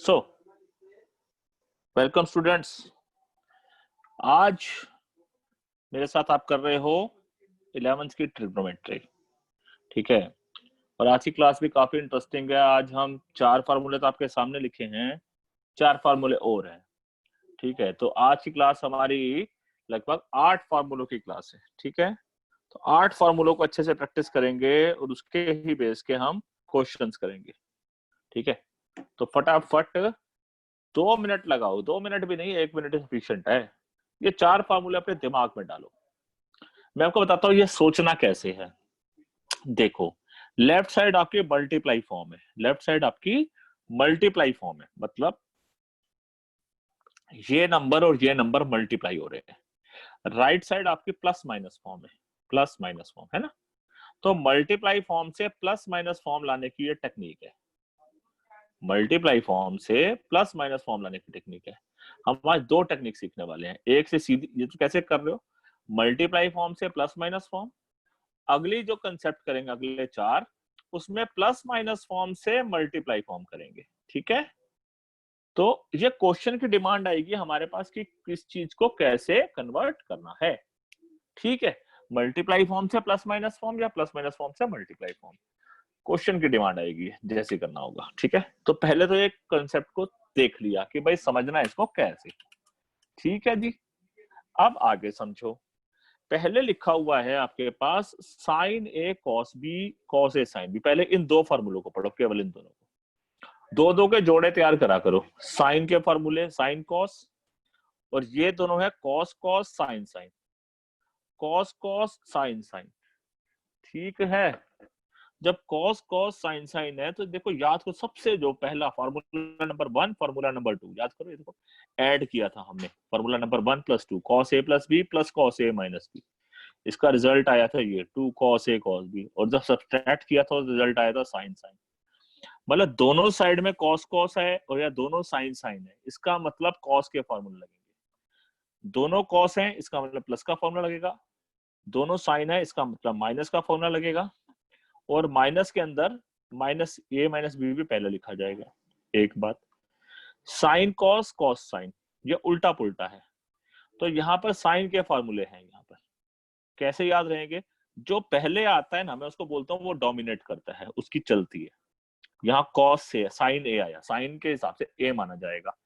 So welcome students. आज मेरे साथ आप कर रहे हो 11th की ट्रिग्नोमेट्री, ठीक है। और आज की क्लास भी काफी इंटरेस्टिंग है। आज हम 4 फार्मूले तो आपके सामने लिखे हैं, 4 फार्मूले और हैं, ठीक है। तो आज की क्लास हमारी लगभग 8 फार्मूलों की क्लास है, ठीक है। तो 8 फार्मूलों को अच्छे से प्रैक्टिस करेंगे और उसके ही बेस के हम क्वेश्चंस करेंगे, ठीक है। तो फटाफट 2 मिनट लगाओ, 2 मिनट भी नहीं, 1 मिनट सफिशिएंट है। ये 4 फार्मूले अपने दिमाग में डालो। मैं आपको बताता हूँ ये सोचना कैसे है। देखो, लेफ्ट साइड आपकी मल्टीप्लाई फॉर्म है, लेफ्ट साइड आपकी मल्टीप्लाई फॉर्म है, मतलब ये नंबर और ये नंबर मल्टीप्लाई हो रहे हैं। राइट साइड आपकी प्लस माइनस फॉर्म है, प्लस माइनस फॉर्म है ना। तो मल्टीप्लाई फॉर्म से प्लस माइनस फॉर्म लाने की ये टेक्निक है। मल्टीप्लाई फॉर्म से प्लस माइनस फॉर्म लाने की टेक्निक है। हम आज 2 टेक्निक सीखने वाले हैं। एक से सीधी, ये तो कैसे कर रहे हो, मल्टीप्लाई फॉर्म से प्लस माइनस फॉर्म। अगली जो कंसेप्ट करेंगे अगले 4, उसमें प्लस माइनस फॉर्म से मल्टीप्लाई फॉर्म करेंगे, ठीक है। तो ये क्वेश्चन की डिमांड आएगी हमारे पास कि किस चीज को कैसे कन्वर्ट करना है, ठीक है। मल्टीप्लाई फॉर्म से प्लस माइनस फॉर्म या प्लस माइनस फॉर्म से मल्टीप्लाई फॉर्म, क्वेश्चन की डिमांड आएगी, जैसे करना होगा, ठीक है। तो पहले तो एक कंसेप्ट को देख लिया कि भाई समझना है इसको कैसे, ठीक है जी। अब आगे समझो। पहले लिखा हुआ है आपके पास sign A cos B cos A sine B. पहले इन 2 फार्मूलों को पढ़ो, केवल इन दोनों को, 2 के जोड़े तैयार करा करो। साइन के फार्मूले साइन कॉस, और ये दोनों है cos cos sine sine, cos cos sine sine, ठीक है। जब कॉस कॉस साइन साइन है तो देखो, याद करो सबसे जो पहला फार्मूला नंबर 1, फार्मूला नंबर 2 याद करो। ये देखो ऐड किया था हमने, formula number 1 + 2 cos a plus B plus cos a minus B. इसका रिजल्ट आया था ये 2 cos a cos b, और जब सब्सट्रैक्ट किया था रिजल्ट आया था साइन साइन। मतलब दोनों साइड में cos cos है और या दोनों साइन साइन है, इसका मतलब cos के फॉर्मूला लगेंगे। दोनों cos है इसका मतलब प्लस का फॉर्मूला लगेगा, दोनों साइन है इसका मतलब माइनस का फॉर्मूला लगेगा, और माइनस के अंदर माइनस ए माइनस बी भी पहले लिखा जाएगा। एक बात, साइन कॉस कॉस साइन ये उल्टा पुल्टा है, तो यहाँ पर साइन के फॉर्मूले हैं। यहाँ पर कैसे याद रहेंगे, जो पहले आता है ना मैं उसको बोलता हूँ वो डोमिनेट करता है, उसकी चलती है। यहाँ कॉस से साइन ए आया, साइन के हिसाब से ए माना जाएगा,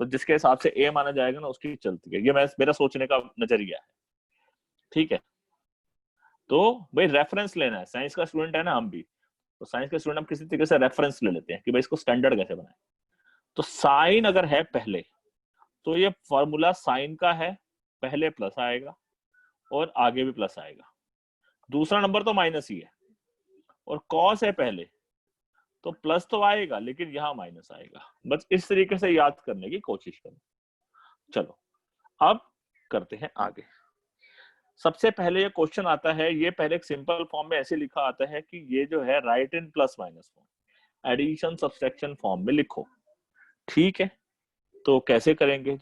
तो जिसके हिसाब से ए माना जाएगा ना उसकी चलती है। ये मेरा सोचने का नजरिया है, ठीक है। तो भाई रेफरेंस लेना है, साइंस का स्टूडेंट है ना हम भी, तो साइंस के स्टूडेंट हम किसी तरीके से रेफरेंस ले लेते हैं कि भाई इसको स्टैंडर्ड कैसे बनाए। तो साइन अगर है पहले तो ये फॉर्मूला साइन का है, पहले प्लस आएगा और आगे भी प्लस आएगा। दूसरा नंबर तो माइनस ही है, और कॉस है पहले तो प्लस तो आएगा लेकिन यहां माइनस आएगा। बस इस तरीके से याद करने की कोशिश करें। चलो अब करते हैं आगे। सबसे पहले ये क्वेश्चन आता है, ये पहले एक सिंपल फॉर्म में ऐसे लिखा आता है कि ये जो है write in plus minus form, addition subtraction form में लिखो, ठीक है। तो कैसे करेंगे,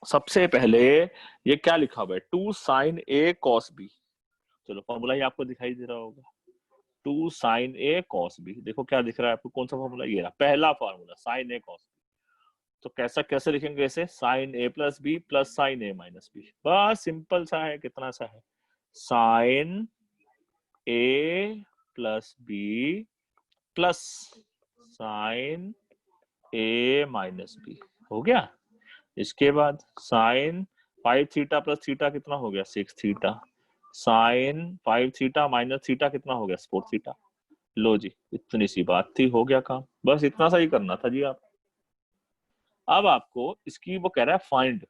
सबसे पहले ये क्या लिखा हुआ है 2 sin a cos b। चलो फॉर्मूला ही आपको दिखाई दे रहा होगा, 2 sin a cos b। देखो क्या दिख रहा है आपको, कौन सा फॉर्मूला, ये रहा पहला formula sin a cos b। तो कैसे लिखेंगे इसे, sin a plus b plus sin a minus b। बस सिंपल सा है, कितना सा है, sin a plus b plus sin a minus b, हो गया। इसके बाद साइन 5 थीटा प्लस थीटा कितना हो गया 6 theta, sine 5 theta minus theta कितना हो गया 4 थीटा। लो जी, इतनी सी बात थी, हो गया काम। बस इतना सा ही करना था जी आप। अब आपको इसकी वो कह रहा है फाइंड,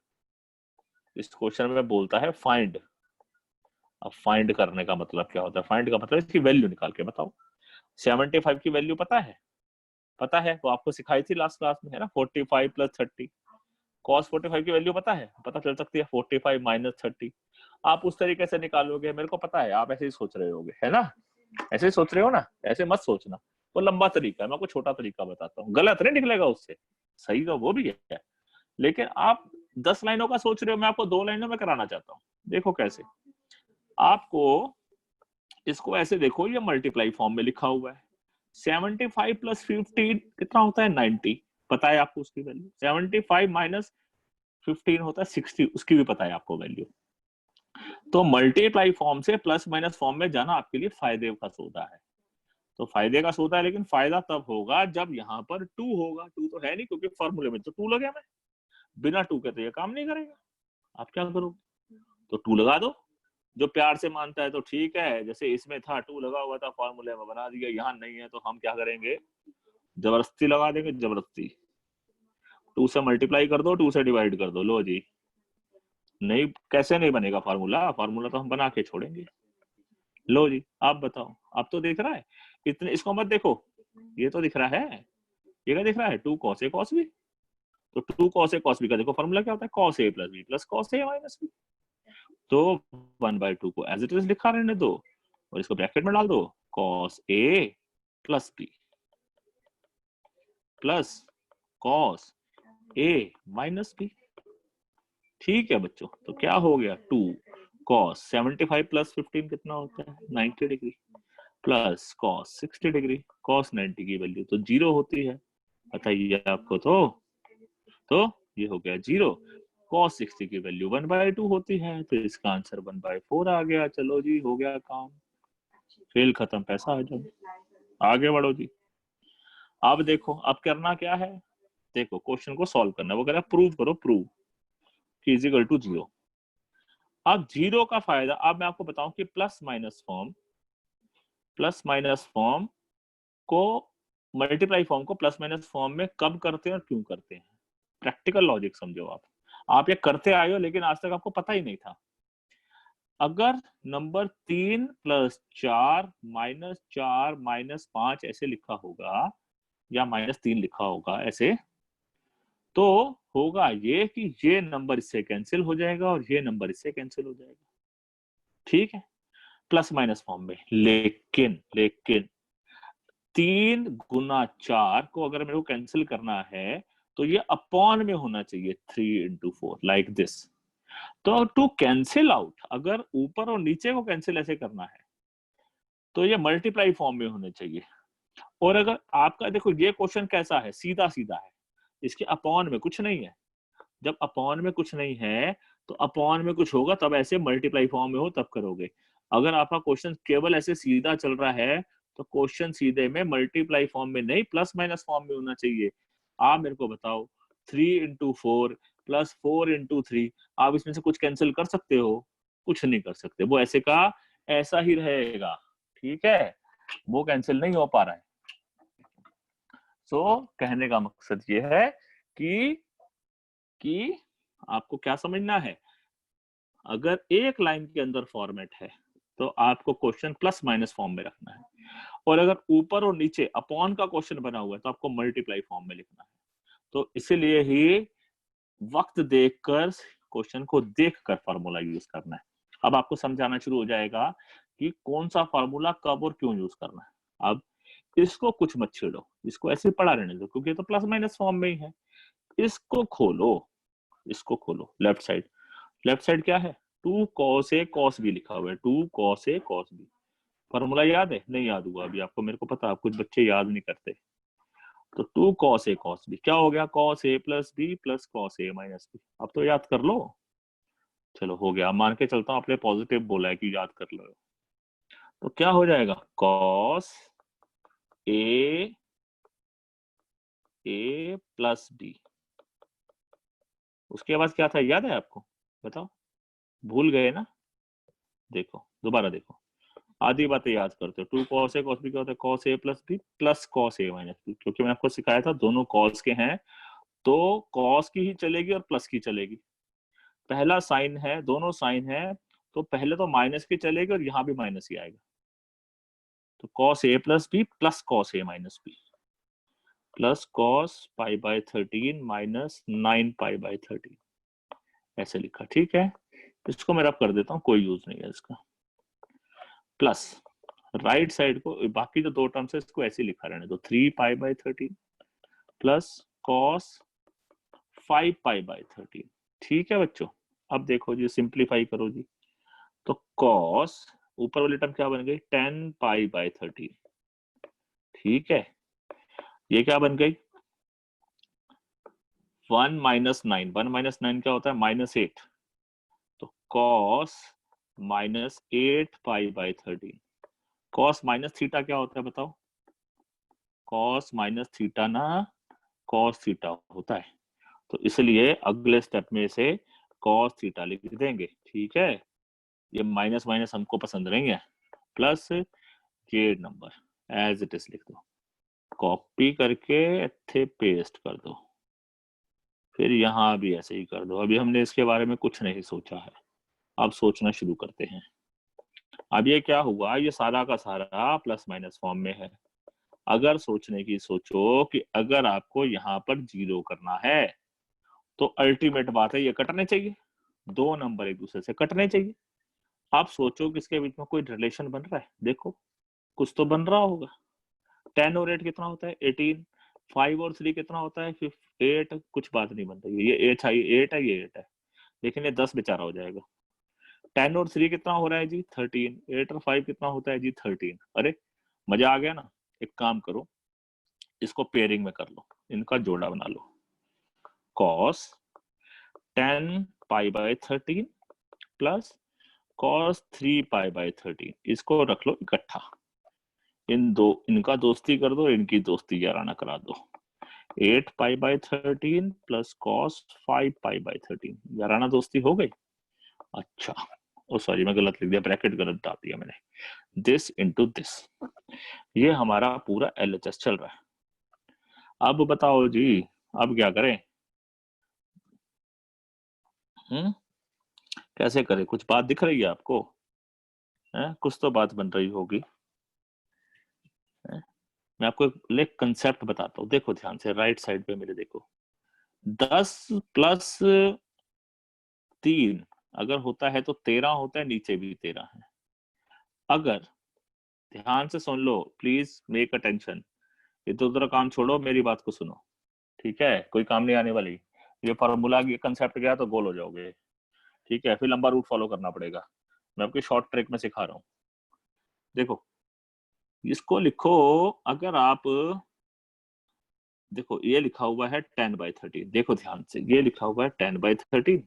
इस क्वेश्चन में बोलता है फाइंड। अब फाइंड करने का मतलब क्या होता है, फाइंड का मतलब इसकी वैल्यू निकाल के बताओ। 75 की वैल्यू पता है, पता है, वो आपको सिखाई थी लास्ट क्लास में, है ना, 45 प्लस 30। cos 45 की वैल्यू पता है, पता चल सकती है 45 माइनस 30। आप उस तरीके से निकालोगे, मेरे को पता है आप ऐसे ही सोच रहे होगे, है ना, ऐसे ही सोच रहे हो ना, ऐसे मत सोचना। वो लंबा तरीका है, मैं आपको छोटा तरीका बताता हूँ, गलत नहीं निकलेगा उससे, सही तो वो भी है। लेकिन आप 10 लाइनों का सोच रहे हो, मैं आपको 2 लाइनों में कराना चाहता हूँ। देखो कैसे, आपको इसको ऐसे देखो, ये मल्टीप्लाई फॉर्म में लिखा हुआ है। 75 प्लस 15 कितना होता है 90, पता है आपको उसकी वैल्यू। 75 माइनस 15 होता है 60, उसकी भी पता है आपको वैल्यू। तो मल्टीप्लाई फॉर्म से प्लस माइनस फॉर्म में जाना आपके लिए फायदे का सौदा है। तो फायदे का सौदा है, लेकिन फायदा तब होगा जब यहाँ पर 2 होगा। 2 तो है नहीं, क्योंकि फॉर्मूले में तो 2 लगे में, बिना 2 के तो ये काम नहीं करेगा। आप क्या करोगे, तो 2 लगा दो। जो प्यार से मानता है तो ठीक है, जैसे इसमें था 2 लगा हुआ था, फॉर्मूले में बना दिया, यहाँ नहीं है तो हम क्या करेंगे, जबरदस्ती लगा देंगे, जबरदस्ती। 2 से मल्टीप्लाई कर दो, 2 से डिवाइड कर दो, लो जी। नहीं, कैसे नहीं बनेगा फार्मूला, फार्मूला तो हम बना के छोड़ेंगे। लो जी, आप बताओ, आप तो देख रहा है, इतने इसको मत देखो, ये तो दिख रहा है, ये क्या दिख रहा है, 2 cos a cos b। तो 2 cos a cos b का देखो फॉर्मूला क्या होता है, cos a plus b plus cos a minus b। तो 1/2 को एज इट इज लिखा रहने दो और इसको ब्रैकेट में डाल दो, cos a plus b plus cos a minus b। ठीक है बच्चों, तो क्या हो गया, 2 cos 75 प्लस 15 कितना होता है, 90 degree, plus cos 60 degree. cos 90 की वैल्यू तो 0 होती है, बताइए आपको। तो ये हो गया 0। cos 60 की वैल्यू 1/2 होती है, तो इसका आंसर 1/4 आ गया। चलो जी, हो गया काम, खेल खत्म, पैसा आ जाओ, आगे बढ़ो जी। अब देखो, अब करना क्या है, देखो क्वेश्चन को सॉल्व करना है, वो कह रहा है प्रूव करो, प्रूव इज इक्वल टू 0। अब 0 का फायदा, अब मैं आपको बताऊं कि प्लस माइनस फॉर्म को, मल्टीप्लाई फॉर्म को प्लस माइनस फॉर्म में कब करते हैं और क्यों करते हैं। प्रैक्टिकल लॉजिक समझो आप ये करते आए हो, लेकिन आज तक आपको पता ही नहीं था। अगर नंबर 3 प्लस 4 माइनस 4 माइनस 5 ऐसे लिखा होगा, या -3 लिखा होगा ऐसे, तो होगा ये कि ये नंबर इससे कैंसिल हो जाएगा और ये नंबर इससे कैंसिल हो जाएगा, ठीक है, प्लस माइनस फॉर्म में। लेकिन 3 गुना 4 को अगर मेरे को कैंसिल करना है, तो ये अपॉन में होना चाहिए 3 into 4 लाइक दिस। तो टू कैंसिल आउट, अगर ऊपर और नीचे को कैंसिल ऐसे करना है, तो ये मल्टीप्लाई फॉर्म में होने चाहिए। और अगर आपका देखो ये क्वेश्चन कैसा है, सीधा सीधा है, इसके अपॉन में कुछ नहीं है। जब अपॉन में कुछ नहीं है, तो अपॉन में कुछ होगा तब ऐसे मल्टीप्लाई फॉर्म में हो तब करोगे। अगर आपका क्वेश्चन केवल ऐसे सीधा चल रहा है, तो क्वेश्चन सीधे में मल्टीप्लाई फॉर्म में नहीं, प्लस माइनस फॉर्म में होना चाहिए। आप मेरे को बताओ, 3 into 4 प्लस 4 into 3, आप इसमें से कुछ कैंसिल कर सकते हो, कुछ नहीं कर सकते, वो ऐसे का ऐसा ही रहेगा, ठीक है, वो कैंसिल नहीं हो पा रहा है। सो कहने का मकसद ये है कि आपको क्या समझना है, अगर एक लाइन के अंदर फॉर्मेट है, तो आपको क्वेश्चन प्लस माइनस फॉर्म में रखना है, और अगर ऊपर और नीचे अपॉन का क्वेश्चन बना हुआ है, तो आपको मल्टीप्लाई फॉर्म में लिखना है। तो इसीलिए ही वक्त देखकर, क्वेश्चन को देखकर फार्मूला यूज करना है। अब आपको समझाना शुरू हो जाएगा कि कौन सा फार्मूला कब और क्यों यूज करना है। अब इसको कुछ मत छेड़ो, इसको ऐसे पड़ा रहने दो, क्योंकि तो प्लस माइनस फॉर्म में ही है। इसको खोलो, लेफ्ट साइड क्या है, 2 cos a cos b लिखा हुआ है, 2 cos a cos b। Formula याद है, नहीं याद हुआ अभी आपको, मेरे को पता है कुछ बच्चे याद नहीं करते। तो 2 cos a cos b क्या हो गया, cos a plus b plus cos a minus b। अब तो याद कर लो, चलो हो गया, मान के चलता हूँ आपने पॉजिटिव बोला है कि याद कर लो। तो क्या हो जाएगा, cos a प्लस b, उसके बाद क्या था याद है आपको, बताओ, भूल गए ना, देखो दोबारा देखो, आधी बातें याद करते हो। 2 cos a cos b क्या होता है, cos a plus b plus cos a minus b, क्योंकि मैंने आपको सिखाया था दोनों cos के हैं, तो cos की ही चलेगी और प्लस की चलेगी। पहला साइन है, दोनों साइन है, तो पहले तो माइनस की चलेगी और यहाँ भी माइनस ही आएगा। तो cos a plus b plus cos a minus b plus cos π/13 minus 9π/13 ऐसे लिखा, ठीक है। इसको मैं रब कर देता हूँ, कोई यूज नहीं है इसका। प्लस राइट साइड को, बाकी जो दो टर्म्स है इसको ऐसे लिखा रहने दो, 3π/13 प्लस cos 5π/13, ठीक है बच्चों। अब देखो जी, सिंप्लीफाई करो जी, तो cos ऊपर वाली टर्म क्या बन गई, 10π/13, ठीक है, ये क्या बन गई, 1 माइनस 9, 1 माइनस 9 क्या होता है? -8। तो cos -8 pi by 13। cos minus theta क्या होता है बताओ? cos माइनस थीटा ना cos थीटा होता है। तो इसलिए अगले स्टेप में से cos थीटा लिख देंगे, ठीक है? ये माइनस माइनस हमको पसंद नहीं है, प्लस ये नंबर एज इट इज लिख दो, कॉपी करके इथे पेस्ट कर दो, फिर यहाँ भी ऐसे ही कर दो। अभी हमने इसके बारे में कुछ नहीं सोचा है, अब सोचना शुरू करते हैं। अब ये क्या हुआ, ये सारा का सारा प्लस माइनस फॉर्म में है। अगर सोचने की सोचो कि अगर आपको यहाँ पर 0 करना है तो अल्टीमेट बात है ये कटने चाहिए, दो नंबर एक दूसरे से कटने चाहिए। आप सोचो कि इसके बीच में कोई रिलेशन बन रहा है, देखो कुछ तो बन रहा होगा। 10 और 8 कितना होता है? 18। 5 और 3 कितना होता है? 8। कुछ बात नहीं बन रही है, ये 8 है, ये 8 है, ये 8 है, लेकिन ये 10 बेचारा हो जाएगा। 10 और 3 कितना हो रहा है जी? 13। 8 और 5 कितना होता है जी? 13। अरे मजा आ गया ना। एक काम करो, इसको पेयरिंग में कर लो, इनका जोड़ा बना लो। cos 10 pi by 13 plus cos 3 pi by 13, इसको रख लो इकट्ठा। इनका दोस्ती कर दो, इनकी दोस्ती 11 करा दो। 8 पाई by 13 plus cos 5 pi by 13, 11 दोस्ती हो गई। अच्छा, ओ सॉरी मैं गलत लिख दिया, ब्रैकेट गलत डाल दिया मैंने। दिस इनटू दिस, ये हमारा पूरा एलएचएस चल रहा है। अब बताओ जी, अब क्या करें? कैसे करें? कुछ बात दिख रही है आपको? कुछ तो बात बन रही होगी। मैं आपको एक कंसेप्ट बताता हूँ, देखो ध्यान से, राइट साइड पे मेरे देखो। 10 प्लस 3 अगर होता है तो 13 होता है, नीचे भी 13 है। अगर ध्यान से सुन लो, प्लीज मेक अटेंशन, इधर उधर काम छोड़ो, मेरी बात को सुनो, ठीक है? कोई काम नहीं आने वाली। ये फॉर्मूला, ये कंसेप्ट गया तो गोल हो जाओगे, ठीक है? फिर लंबा रूट फॉलो करना पड़ेगा। मैं आपकी शॉर्ट ट्रिक में सिखा रहा हूँ। देखो इसको लिखो, अगर आप देखो ये लिखा हुआ है 10 बाई 13, देखो ध्यान से, ये लिखा हुआ है 10 बाई 13,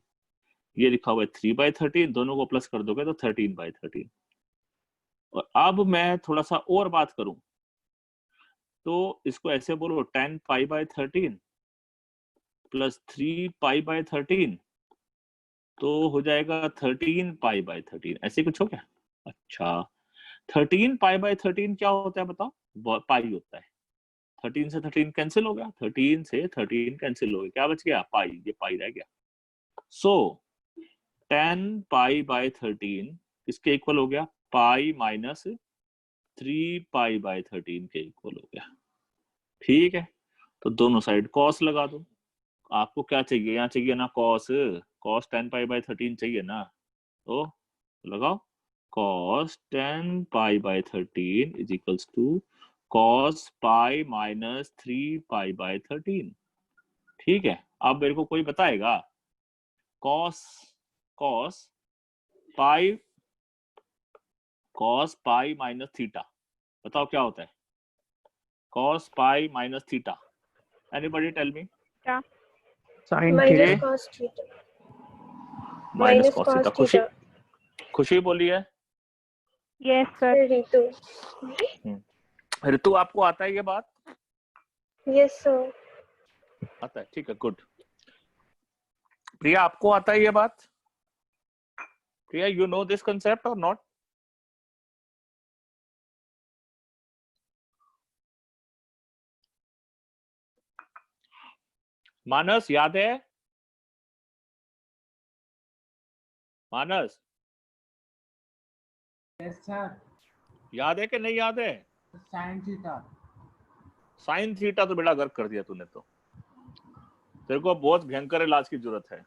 ये लिखा हुआ है 3 बाई 13, दोनों को प्लस कर दोगे तो 13 बाई 13। और अब मैं थोड़ा सा और बात करूं तो इसको ऐसे बोलो, 10 pi by 13 plus 3 pi by 13, तो हो जाएगा 13 पाई बाय 13, ऐसे कुछ हो क्या? अच्छा, 13 पाई बाय 13 क्या होता है बताओ? पाई होता है। 13 से 13 कैंसिल हो गया, 13 से 13 कैंसिल हो गया, क्या बच गया? पाई, ये पाई रह गया। सो 10 पाई बाय 13 किसके इक्वल हो गया? पाई माइनस 3 पाई बाय 13 के इक्वल हो गया, ठीक है? तो दोनों साइड कॉस लगा दो। आपको क्या चाहिए? यहाँ चाहिए ना कॉस, कॉस 10 पाई बाय 13 चाहिए ना, तो लगाओ। Cos 10 pi by 13 is equals to cos pi minus 3 pi by 13, ठीक है? अब मेरे को कोई बताएगा cos cos pi cos pi minus theta, बताओ क्या होता है? Cos pi minus theta, anybody tell me? क्या? Sine minus theta. Cos theta. Minus cos theta. Khushi, Khushi बोली है। Yes sir. रितु। ऋतु आपको आता है ये बात? Yes sir. आता है, ठीक है, गुड। प्रिया आपको आता है ये बात? प्रिया, यू नो दिस कंसेप्ट और नॉट? मानस याद है? मानस यस सर। याद है कि नहीं याद है? Sine theta. साइन थीटा तो बेटा गर्क कर दिया तूने, तो तेरे को बहुत भयंकर इलाज की जरूरत है,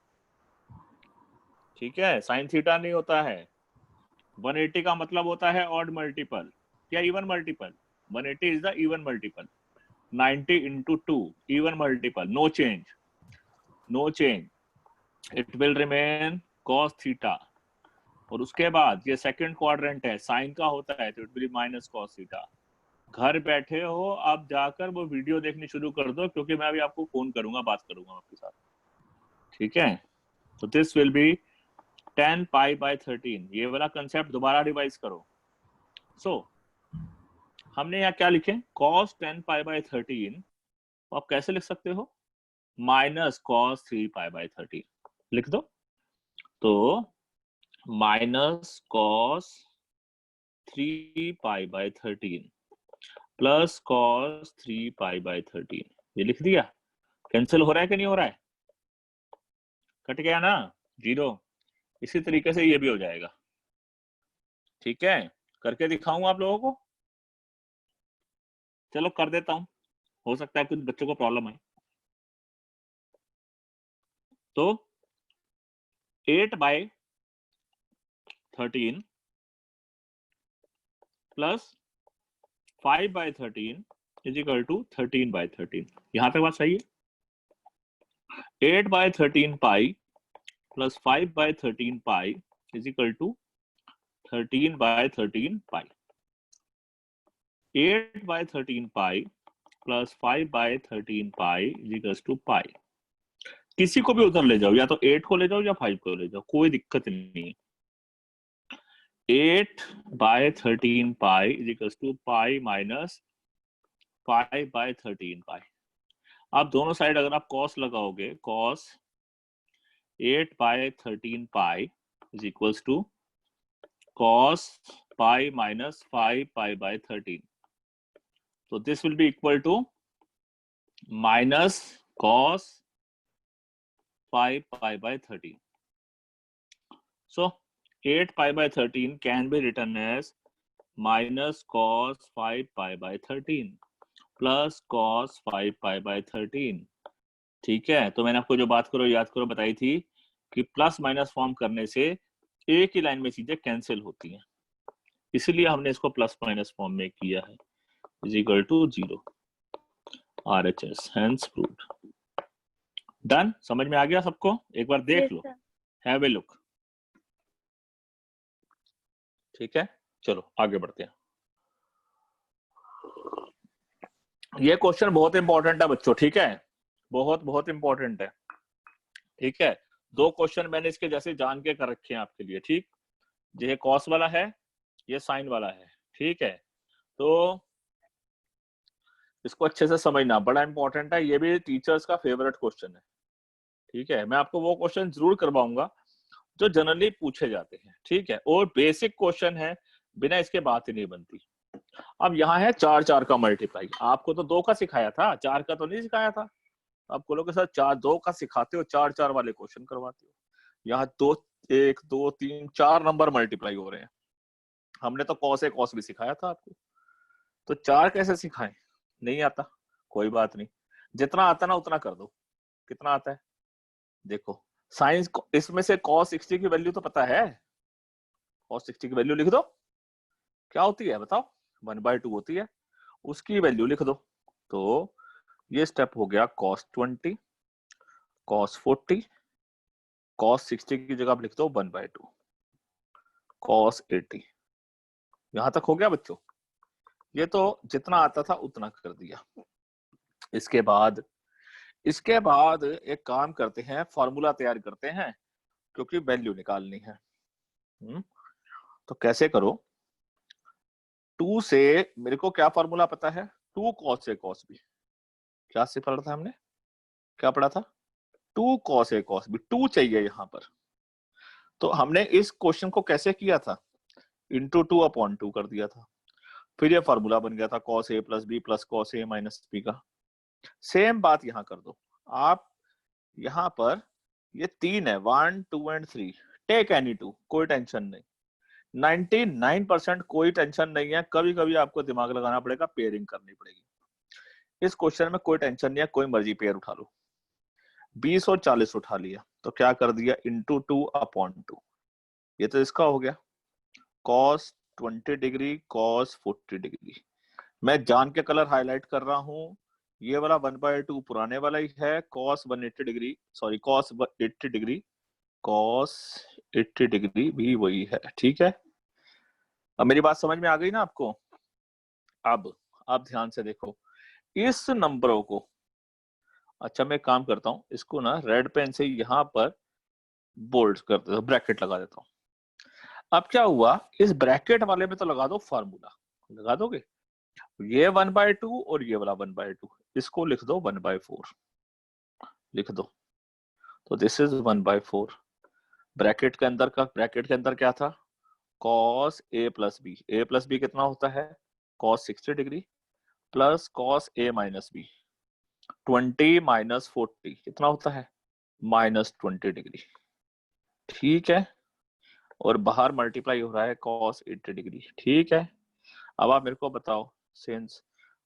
ठीक है? साइन थीटा नहीं होता है। 180 का मतलब होता है ऑड मल्टीपल या even multiple. 180 is the even multiple. 90 into 2 even multiple, no change, no change, it will remain cos theta. और उसके बाद ये सेकंड क्वाड्रेंट है, साइन का होता है तो it will minus cos theta. घर बैठे हो आप जाकर वो वीडियो देखनी शुरू कर दो, क्योंकि मैं अभी आपको फोन करूंगा, बात करूंगा आपके साथ, ठीक है। तो this will B 10 pi by 13। ये वाला कंसेप्ट दोबारा रिवाइज करो। सो हमने यहाँ क्या लिखे, cos 10 पाई बाय 13, तो आप कैसे लिख सकते हो, माइनस cos 3 पाई बाय 13 लिख दो। तो minus cos 3 pi by 13 plus cos 3 pi by 13, ये लिख दिया। कैंसिल हो रहा है कि नहीं हो रहा है, कट गया ना, 0। इसी तरीके से ये भी हो जाएगा, ठीक है। करके दिखाऊं आप लोगों को, चलो कर देता हूं, हो सकता है कुछ बच्चों को प्रॉब्लम आए। तो 8 by 13 plus 5 by 13 is equal to 13 by 13। यहां तक बात सही है। 8 by 13 pi plus 5 by 13 pi is equal to 13 by 13 pi. 8 by 13 pi plus 5 by 13 pi is equal to pi. किसी को भी उधर ले जाओ, या तो 8 को ले जाओ या 5 को ले जाओ, कोई दिक्कत नहीं है। 8 by 13 pi is equal to pi minus 5 by 13 pi. आप दोनों साइड अगर आप कॉस लगाओगे, cos 8 by 13 pi is equals to cos pi minus 5 pi by 13। तो this will be equal to minus cos 5 pi by 13. So 8 pi by 13 can be written as minus cos 5 pi by 13 plus cos 5 pi by 13. ठीक है, तो मैंने आपको जो बात करो याद करो बताई थी कि प्लस माइनस फॉर्म करने से एक ही लाइन में चीजें कैंसिल होती हैं, इसीलिए हमने इसको प्लस माइनस फॉर्म में किया है। Is equal to 0 RHS, hence proved. Done, समझ में आ गया सबको? एक बार देख Yes, लो, sir. Have a look. ठीक है, चलो आगे बढ़ते हैं। ये क्वेश्चन बहुत इंपॉर्टेंट है बच्चों, ठीक है, बहुत बहुत इंपॉर्टेंट है, ठीक है। दो क्वेश्चन मैंने इसके जैसे जान के कर रखे हैं आपके लिए, ठीक। ये कॉस वाला है, ये साइन वाला है, ठीक है। तो इसको अच्छे से समझना, बड़ा इंपॉर्टेंट है, ये भी टीचर्स का फेवरेट क्वेश्चन है, ठीक है। मैं आपको वो क्वेश्चन जरूर करवाऊंगा जो जनरली पूछे जाते हैं, ठीक है, और बेसिक क्वेश्चन है, बिना इसके बात ही नहीं बनती। अब यहाँ है 4 4 का मल्टीप्लाई, आपको तो 2 का सिखाया था, 4 का तो नहीं सिखाया था। आप बोलो के साथ 4 2 का सिखाते हो, 4 4 वाले क्वेश्चन करवाते हो। यहाँ 2 1 2 3 4 नंबर मल्टीप्लाई हो रहे हैं। हमने तो कॉस ए कॉस भी सिखाया था आपको, तो 4 कैसे सिखाएं? नहीं आता, कोई बात नहीं, जितना आता ना उतना कर दो। कितना आता है देखो, साइंस इसमें से cos 60 की वैल्यू तो पता है, cos 60 की वैल्यू लिख दो, क्या होती है बताओ, 1/2 होती है, उसकी वैल्यू लिख दो। तो ये स्टेप हो गया cos 20, cos 40, cos 60 की जगह आप लिख दो 1/2, cos 80। यहां तक हो गया बच्चों? ये तो जितना आता था उतना कर दिया। इसके बाद एक काम करते हैं, फॉर्मूला तैयार करते हैं, क्योंकि वैल्यू निकालनी है। तो कैसे करो, 2 से मेरे को क्या फॉर्मूला पता है, 2 cos a cos b, क्या से पढ़ा था हमने, क्या पढ़ा था, 2 cos a cos b, 2 चाहिए यहां पर। तो हमने इस क्वेश्चन को कैसे किया था, इंटू 2/2 कर दिया था, फिर ये फॉर्मूला बन गया था cos a plus B plus cos a minus b का। सेम बात यहां कर दो आप, यहां पर ये 3 है, 1 2 एंड 3, टेक एनी 2, कोई टेंशन नहीं, 99% कोई टेंशन नहीं है। कभी कभी आपको दिमाग लगाना पड़ेगा, पेयरिंग करनी पड़ेगी। इस क्वेश्चन में कोई टेंशन नहीं है, कोई मर्जी पेयर उठा लो। 20 और 40 उठा लिया तो क्या कर दिया, इंटू 2/2, ये तो इसका हो गया cos 20 डिग्री cos 40 डिग्री। मैं जान के कलर हाईलाइट कर रहा हूं, ये वाला 1/2 पुराने वाला ही है, cos 180 degree, sorry cos 80 degree, cos 80 degree भी वही है, ठीक है। अब मेरी बात समझ में आ गई ना आपको? अब आप ध्यान से देखो इस नंबरों को, अच्छा मैं काम करता हूं, इसको ना रेड पेन से यहाँ पर बोल्ड कर देता हूं, ब्रैकेट लगा देता हूं। अब क्या हुआ, इस ब्रैकेट वाले में तो लगा दो फार्मूला, लगा दोगे, ये 1/2 और ये वाला 1/2, इसको लिख दो 1/4, लिख दो। तो दिस इज 1/4। ब्रैकेट के अंदर का, ब्रैकेट के अंदर क्या था, cos a plus b, a plus b कितना होता है, cos 60 degree plus cos a minus b, 20 minus 40 कितना होता है, माइनस 20 डिग्री। ठीक है, और बाहर मल्टीप्लाई हो रहा है cos 80 डिग्री। ठीक है, अब आप मेरे को बताओ, सिंस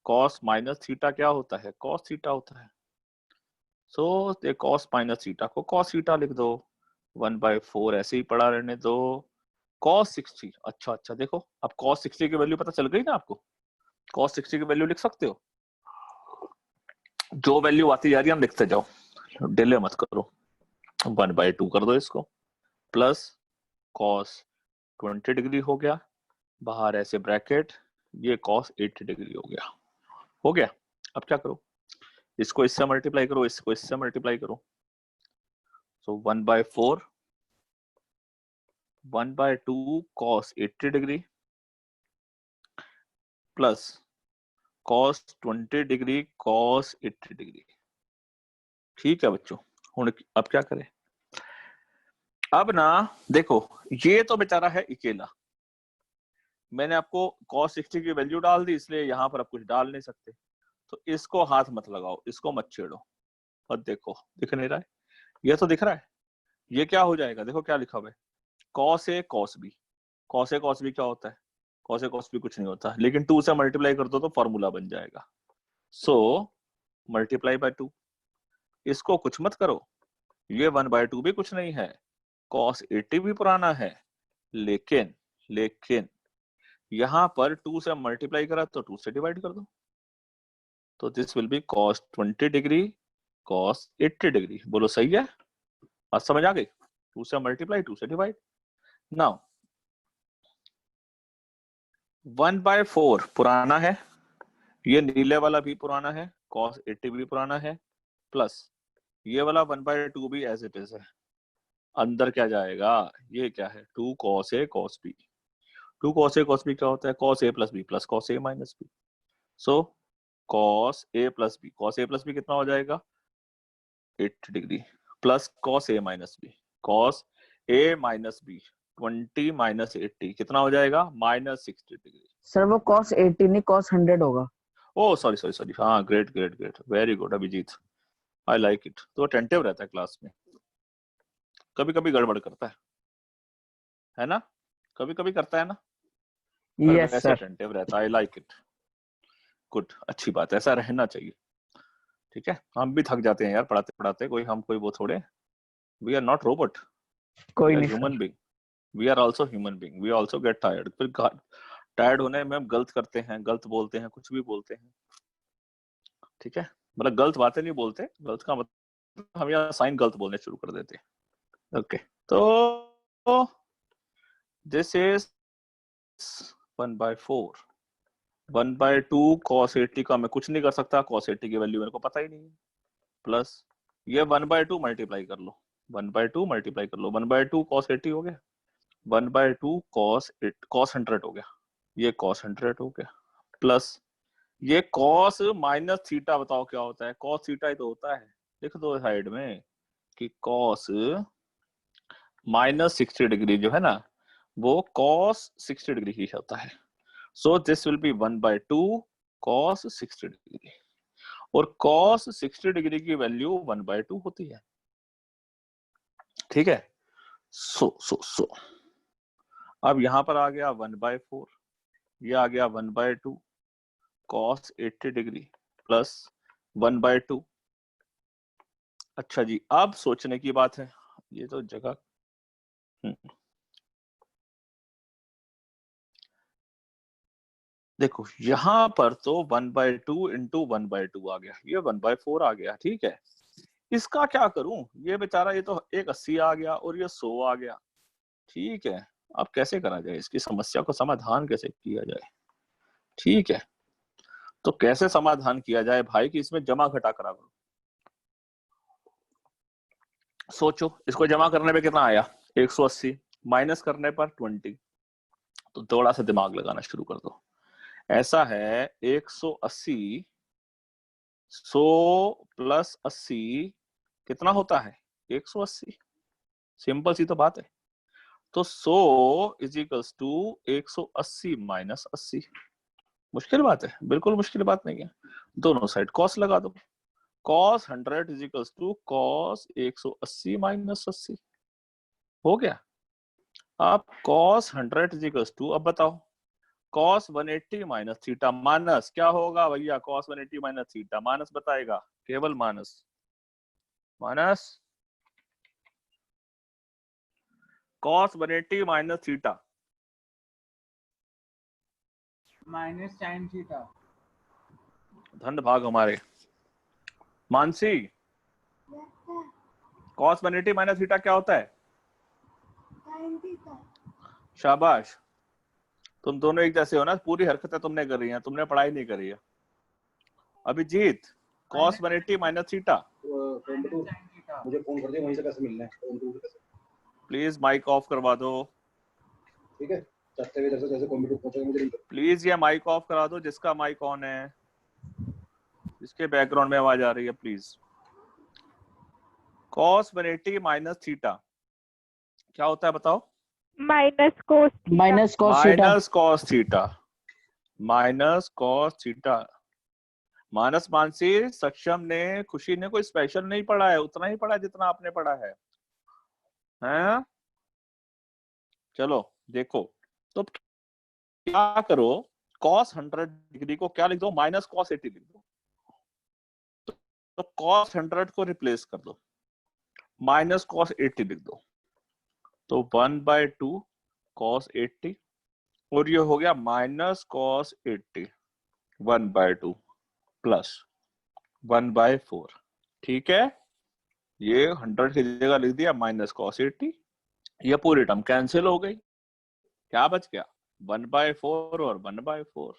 cos माइनस थीटा क्या होता है, cos थीटा होता है, सो cos माइनस थीटा को cos थीटा लिख दो, 1/4 ऐसे ही पड़ा रहने दो। cos 60, अच्छा देखो, अब cos 60 की वैल्यू पता चल गई ना आपको, cos 60 की वैल्यू लिख सकते हो, जो वैल्यू आती जा रही है हम लिखते जाओ, डिले मत करो। 1/2 कर दो इसको, प्लस cos 20 डिग्री हो गया, बाहर ऐसे ब्रैकेट, ये cos 80 डिग्री हो गया, हो गया। अब क्या करो, इसको इससे मल्टीप्लाई करो, इसको इससे मल्टीप्लाई करो, सो 1/4 1/2 cos 80 degree plus cos 20 degree cos 80 degree. ठीक है बच्चों, अब क्या करें, अब ना देखो, ये तो बेचारा है अकेला, मैंने आपको cos 60 की वैल्यू डाल दी, इसलिए यहां पर आप कुछ डाल नहीं सकते, तो इसको हाथ मत लगाओ, इसको मत छेड़ो, और देखो दिख नहीं रहा है, ये तो दिख रहा है, ये क्या हो जाएगा, देखो क्या लिखा हुआ है, cos a cos b, cos a cos b क्या होता है, cos a cos b कुछ नहीं होता, लेकिन 2 से मल्टीप्लाई कर दो तो फॉर्मूला बन जाएगा, सो मल्टीप्लाई बाय 2, इसको कुछ मत करो, ये 1/2 भी कुछ नहीं है, cos 80 भी पुराना है, लेकिन यहां पर 2 से मल्टीप्लाई करा तो 2 से डिवाइड कर दो, तो this will B cos 20 degree cos 80 degree. बोलो सही है, बात समझ आ गई, 2 से मल्टीप्लाई 2 से डिवाइड। नाउ 1/4 पुराना है, ये नीले वाला भी पुराना है, cos 80 भी पुराना है, प्लस ये वाला 1/2 भी एज इट इज है, अंदर क्या जाएगा, ये क्या है, 2 cos a cos b, 2 cos a cos b क्या होता है, cos a plus b plus cos a minus b, so cos a plus b कितना हो जाएगा, 80 degree plus cos a minus b, cos a minus b 20 minus 80 कितना हो जाएगा, minus 60 degree. Sir वो cos 80 नहीं cos 100 होगा। ओ सॉरी, हाँ great, very good Abhijit, I like it. तो अटेंटिव रहता है क्लास में, कभी कभी गड़बड़ करता है ना, कभी कभी करता है ना, पर यस वैसे सर। अटेंटिव रहता है, आई लाइक इट, गुड, अच्छी बात है, ऐसा रहना चाहिए। ठीक है, हम भी थक जाते हैं यार पढ़ाते पढ़ाते, कोई वो थोड़े, वी आर नॉट रोबोट, कोई वी आर नहीं human sir. Being, we are also human being, we also get tired, फिर टायर्ड होने में हम गलत करते हैं, गलत बोलते हैं, कुछ भी बोलते हैं। ठीक है, मतलब गलत बातें नहीं बोलते, गलत का मतलब हम यहाँ साइन गलत बोलने शुरू कर देते हैं। ओके, तो दिस इज 1/4, 1/2 cos 80 का मैं कुछ नहीं कर सकता, cos 80 की वैल्यू मेरे को पता ही नहीं है, प्लस ये 1/2 मल्टीप्लाई कर लो, 1/2 मल्टीप्लाई कर लो, 1/2 cos 80 हो गया, 1/2 cos 100 हो गया, ये cos 100 हो गया, प्लस ये cos माइनस थीटा, बताओ क्या होता है, cos थीटा ही तो होता है, लिख दो साइड में कि cos माइनस 60 डिग्री जो है ना, वो cos 60 डिग्री ही होता है, so this will B 1/2 cos 60 degree, और cos 60 डिग्री की वैल्यू 1/2 होती है। ठीक है, सो अब यहां पर आ गया 1/4, ये आ गया 1/2 cos 80 डिग्री प्लस 1/2। अच्छा जी, अब सोचने की बात है, ये तो जगह देखो यहां पर तो 1/2 इंटू 1/2 आ गया, ये 1/4 आ गया। ठीक है, इसका क्या करूं, ये बेचारा, ये तो एक 80 आ गया और ये 100 आ गया। ठीक है, अब कैसे करा जाए, इसकी समस्या को समाधान कैसे किया जाए। ठीक है, तो कैसे समाधान किया जाए भाई कि इसमें जमा घटा करा करो। सोचो, इसको जमा करने पे कितना आया 180, माइनस करने पर 20। तो थोड़ा सा दिमाग लगाना शुरू कर दो। ऐसा है 180, 100 प्लस 80 कितना होता है 180। सिंपल सी तो बात है। तो 100 इज इक्वल्स टू 180 माइनस 80। मुश्किल बात है? बिल्कुल मुश्किल बात नहीं है। दोनों साइड कॉस लगा दो। Cos 100 is equals to cos 180 minus 80 हो गया। अब कॉस 100 इज इक्वल्स टू, अब बताओ कॉस 180 माइनस थीटा, माइनस क्या होगा भैया, कॉस 180 माइनस थीटा, माइनस बताएगा, केवल minus, minus cos 180 minus theta, minus sine theta. धन भाग हमारे। मानसी, कॉस 180 माइनस थीटा क्या होता है? शाबाश, तुम दोनों एक जैसे हो ना, पूरी हरकतें तुमने कर रही हैं, तुमने पढ़ाई नहीं करी है। अभिजीत, कॉस 180 माइनस थीटा, मुझे फोन कर दिया, वहीं से कैसे मिलना है, प्लीज माइक ऑफ करवा दो। ठीक है, चलते हुए जैसे कंप्यूटर पहुंचेगा मुझे। प्लीज ये माइक ऑफ करा दो जिसका माइक ऑन है, जिसके बैकग्राउंड में आवाज आ रही है, प्लीज। कॉस 180 माइनस थीटा क्या होता है बताओ? Minus cos theta. Minus cos theta. Minus cos theta, minus cos theta. Manas, Mansi, Saksham ने, खुशी ने कोई स्पेशल नहीं पढ़ा है, उतना ही पढ़ा जितना आपने पढ़ा है, हैं? चलो देखो, तो क्या करो, cos 100 डिग्री को क्या लिख दो, माइनस cos 80 लिख दो। तो cos 100 को रिप्लेस कर दो, माइनस cos 80 लिख दो। तो 1/2 cos 80, और ये हो गया माइनस cos 80 1/2 प्लस 1/4। ठीक है, ये 100 की जगह लिख दिया माइनस cos 80, ये पूरी टर्म कैंसिल हो गई। क्या बच गया 1/4 और 1/4।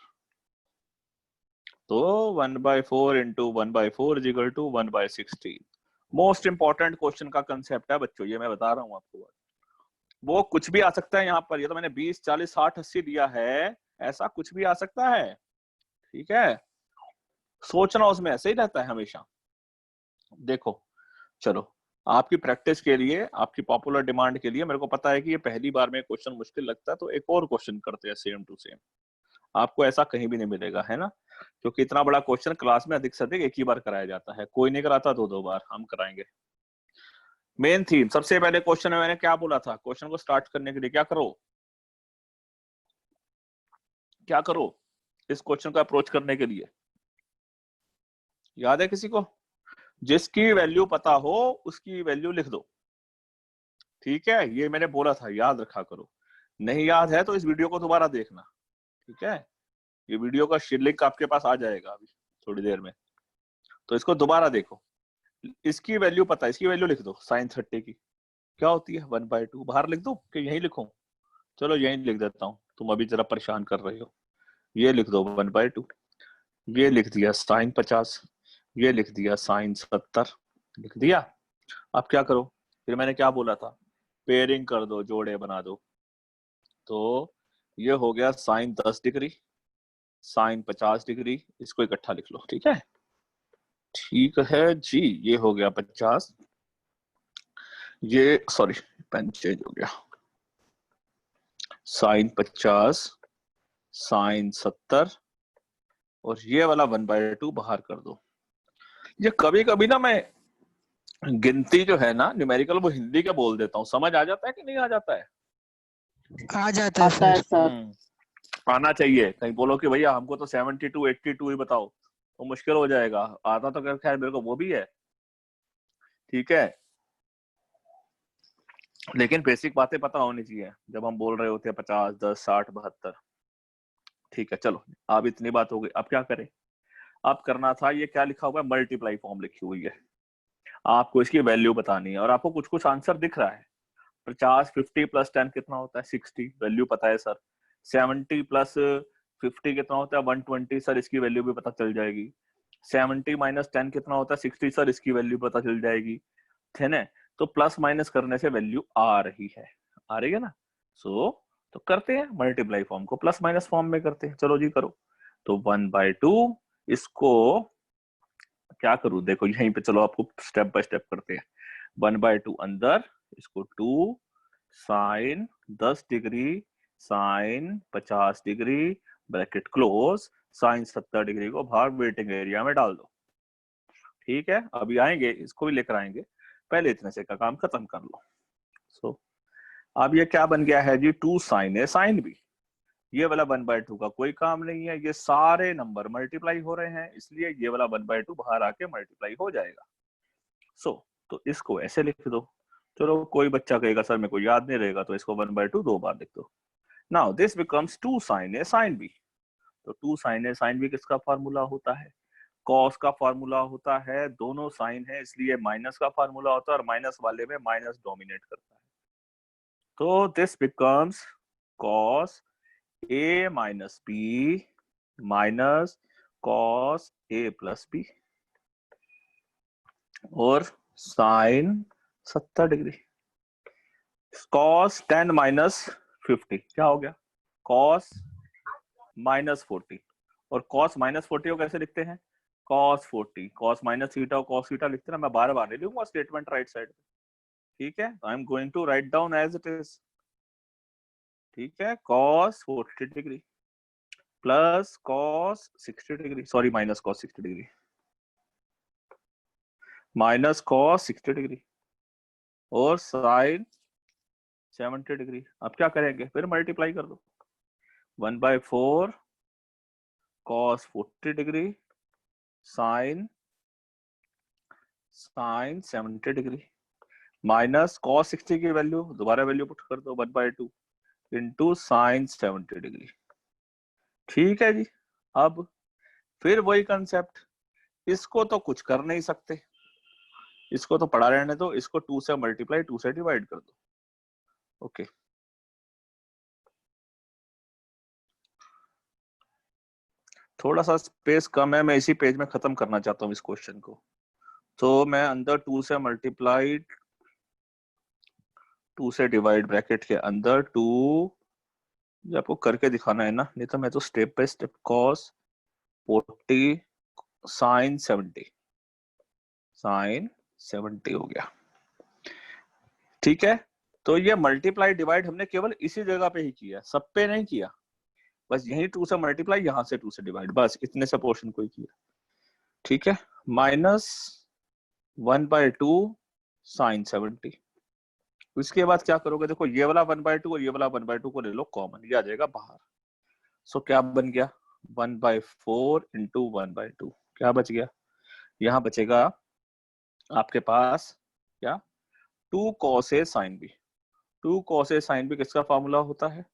तो 1/4 into 1/4 is equal to 1/16। Most important question का कंसेप्ट है बच्चों, ये मैं बता रहा हूं आपको। वो कुछ भी आ सकता है यहाँ पर, ये तो मैंने 20, 40, 60, 80 दिया है, ऐसा कुछ भी आ सकता है। ठीक है, सोचना उसमें ऐसे ही रहता है हमेशा। देखो चलो, आपकी प्रैक्टिस के लिए, आपकी पॉपुलर डिमांड के लिए, मेरे को पता है कि ये पहली बार में क्वेश्चन मुश्किल लगता है, तो एक और क्वेश्चन करते हैं सेम टू सेम। आपको ऐसा कहीं भी नहीं मिलेगा, है ना, क्योंकि इतना बड़ा क्वेश्चन क्लास में अधिक से अधिक एक ही बार कराया जाता है, कोई नहीं कराता 2-2 बार, हम कराएंगे। मेन थीम, सबसे पहले क्वेश्चन में मैंने क्या बोला था, क्वेश्चन को स्टार्ट करने के लिए क्या करो, क्या करो इस क्वेश्चन को अप्रोच करने के लिए, याद है किसी को? जिसकी वैल्यू पता हो उसकी वैल्यू लिख दो। ठीक है, ये मैंने बोला था, याद रखा करो। नहीं याद है तो इस वीडियो को दोबारा देखना। ठीक है, ये वीडियो का लिंक आपके पास आ जाएगा अभी थोड़ी देर में, तो इसको दोबारा देखो। इसकी वैल्यू पता है, इसकी वैल्यू लिख दो, sin 30 की क्या होती है 1/2। बाहर लिख दो कि यहीं लिखूं? चलो यहीं लिख देता हूं, तुम अभी जरा परेशान कर रहे हो। ये लिख दो 1/2, ये लिख दिया sin 50, ये लिख दिया sin 70, लिख दिया। अब क्या करो, फिर मैंने क्या बोला था, पेयरिंग कर दो, जोड़े बना दो। तो ये हो गया sin 10 डिग्री, sin 50 डिग्री, इसको इकट्ठा लिख लो। ठीक है, ठीक है जी, ये हो गया 50, ये सॉरी पेन चेंज हो गया, sin 50, sin 70, और ये वाला 1/2 बाहर कर दो। ये कभी कभी ना मैं गिनती जो है ना, न्यूमेरिकल, वो हिंदी का बोल देता हूँ, समझ आ जाता है कि नहीं आ जाता है? आ जाता है सर। आना चाहिए। कहीं बोलो कि भैया हमको तो 72, 82 ही बताओ, तो मुश्किल हो जाएगा। आता तो खैर मेरे को वो भी है, ठीक है, लेकिन बेसिक बातें पता होनी चाहिए जब हम बोल रहे होते हैं 50, 10, 60, 72। ठीक है, चलो अब इतनी बात हो गई। अब क्या करें, अब करना था, ये क्या लिखा हुआ है, मल्टीप्लाई फॉर्म लिखी हुई है, आपको इसकी वैल्यू बतानी है, और आपको कुछ कुछ आंसर दिख रहा है। 50, 50 प्लस 10 कितना होता है 60, वैल्यू पता है सर। 70 प्लस 50 कितना होता है 120 सर, इसकी वैल्यू भी पता चल जाएगी। 70 माइनस 10 कितना होता है 60 सर, इसकी वैल्यू पता चल जाएगी, है ना। तो प्लस माइनस करने से वैल्यू आ रही है ना। तो करते हैं मल्टीप्लाई फॉर्म को प्लस माइनस फॉर्म में करते हैं। चलो जी करो। तो 1/2 इसको क्या करूं, देखो यहीं पे चलो आपको स्टेप बाय स्टेप करते हैं। 1/2 अंदर, इसको 2 sine 10 degree sine 50 degree bracket close, sine 70 degree को बाहर वेटिंग एरिया में डाल दो। ठीक है, अभी आएंगे, इसको भी लेकर आएंगे, पहले इतने से का काम खत्म कर लो। सो अब ये क्या बन गया है जी, 2 साइन ए साइन बी। ये वाला 1/2 का कोई काम नहीं है, ये सारे नंबर मल्टीप्लाई हो रहे हैं, इसलिए ये वाला 1/2 बाहर आके मल्टीप्लाई हो जाएगा। तो इसको ऐसे लिख दो। चलो कोई बच्चा कहेगा सर मेरे को याद नहीं रहेगा, तो इसको 1/2 2 बार लिख दो। Now this becomes 2 sine a sine b. तो 2 साइन ए साइन बी किसका फार्मूला होता है, कॉस का फार्मूला होता है। दोनों साइन है इसलिए माइनस का फार्मूला होता है, और माइनस वाले में माइनस डोमिनेट करता है। तो this becomes cos a minus b minus cos a plus b, और साइन 70 डिग्री। कॉस 10 माइनस 50 क्या हो गया, कॉस माइनस 40। और कॉस माइनस 40 को कैसे लिखते हैं, कॉस 40, कॉस माइनस थीटा और कॉस थीटा लिखते हैं ना, मैं बार बार नहीं लिखूंगा स्टेटमेंट राइट साइड पे। ठीक है, I am going to write down as it is. ठीक है, cos 40 degree plus cos 60 degree, sorry minus cos 60 degree, minus cos 60 degree और साइन 70 डिग्री। अब क्या करेंगे, फिर मल्टीप्लाई कर दो। 1/4 cos 40 degree sine 70 degree minus cos 60 की वैल्यू, दोबारा वैल्यू पुट कर दो 1/2 इंटू साइन 70 डिग्री। ठीक है जी। अब फिर वही कंसेप्ट, इसको तो कुछ कर नहीं सकते, इसको तो पढ़ा रहने दो, इसको 2 से मल्टीप्लाई 2 से डिवाइड कर दो। ओके, थोड़ा सा स्पेस कम है, मैं इसी पेज में खत्म करना चाहता हूँ इस क्वेश्चन को। तो मैं अंदर 2 से मल्टीप्लाई 2 से डिवाइड ब्रैकेट के अंदर 2, ये आपको करके दिखाना है ना, नहीं तो मैं तो step by step cos 40 sine 70 हो गया। ठीक है, तो ये मल्टीप्लाई डिवाइड हमने केवल इसी जगह पे ही किया, सब पे नहीं किया, बस यही 2 से मल्टीप्लाई, यहां से 2 से डिवाइड, बस इतने से पोर्शन को ही किया। ठीक है, माइनस 1/2 साइन 70। इसके बाद क्या करोगे, देखो ये वाला 1/2 और ये वाला 1/2 को ले लो कॉमन, ये आ जाएगा बाहर। सो क्या बन गया, 1/4 इंटू 1/2 क्या बच गया, यहां बचेगा आपके पास क्या, 2 cos A sine B. 2 cos A sine b किसका फॉर्मूला होता है,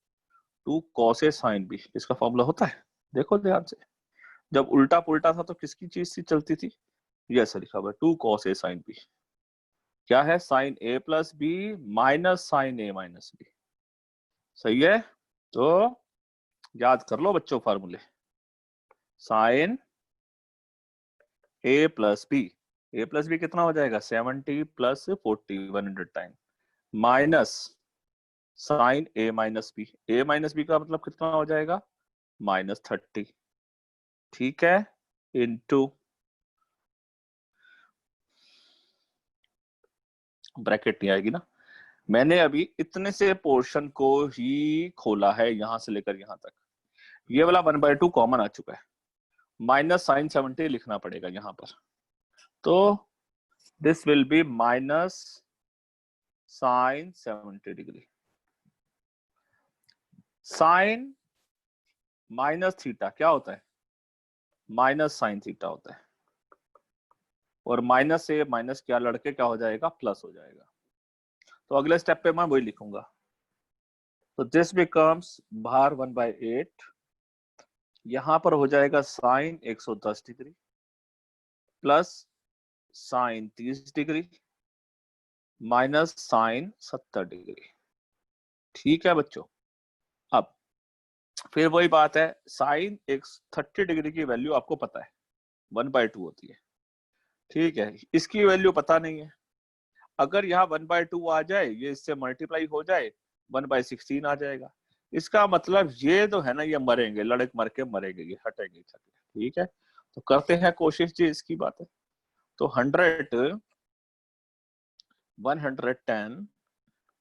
2 कॉस ए साइन बी किसका फॉर्मूला होता है, देखो ध्यान से। जब उल्टा पुल्टा था तो किसकी चीज सी चलती थी, ये ऐसा लिखा हुआ है 2 कॉस ए साइन बी, क्या है sign A plus B minus sign A minus B. सही है, तो याद कर लो बच्चों फार्मूले, साइन ए प्लस बी कितना हो जाएगा 70 plus 40 100 time minus sign A minus b का मतलब कितना हो जाएगा -30। ठीक है, इनटू ब्रैकेट नहीं आएगी ना, मैंने अभी इतने से पोर्शन को ही खोला है, यहां से लेकर यहां तक। ये वाला 1/2 कॉमन आ चुका है, माइनस साइन 70 लिखना पड़ेगा यहां पर। तो this will be minus sine 70 degree. Sine minus theta क्या होता है, माइनस साइन थीटा होता है, और माइनस से माइनस क्या लड़के क्या हो जाएगा, प्लस हो जाएगा। तो अगले स्टेप पे मैं वही लिखूंगा। तो दिस बिकम्स बाहर 1/8, यहां पर हो जाएगा sine 110 degree plus sine 30 degree minus sine 70 degree. ठीक है बच्चों, अब फिर वही बात है, साइन एक 30 डिग्री की वैल्यू आपको पता है 1/2 होती है, ठीक है, इसकी वैल्यू पता नहीं है। अगर यहाँ 1/2 आ जाए, ये इससे मल्टीप्लाई हो जाए 1/16 आ जाएगा। इसका मतलब ये तो है ना, ये मरेंगे, लड़क मर के मरेंगे, ये हटेंगे, ठीक है। तो करते हैं कोशिश जी इसकी बात है। तो 110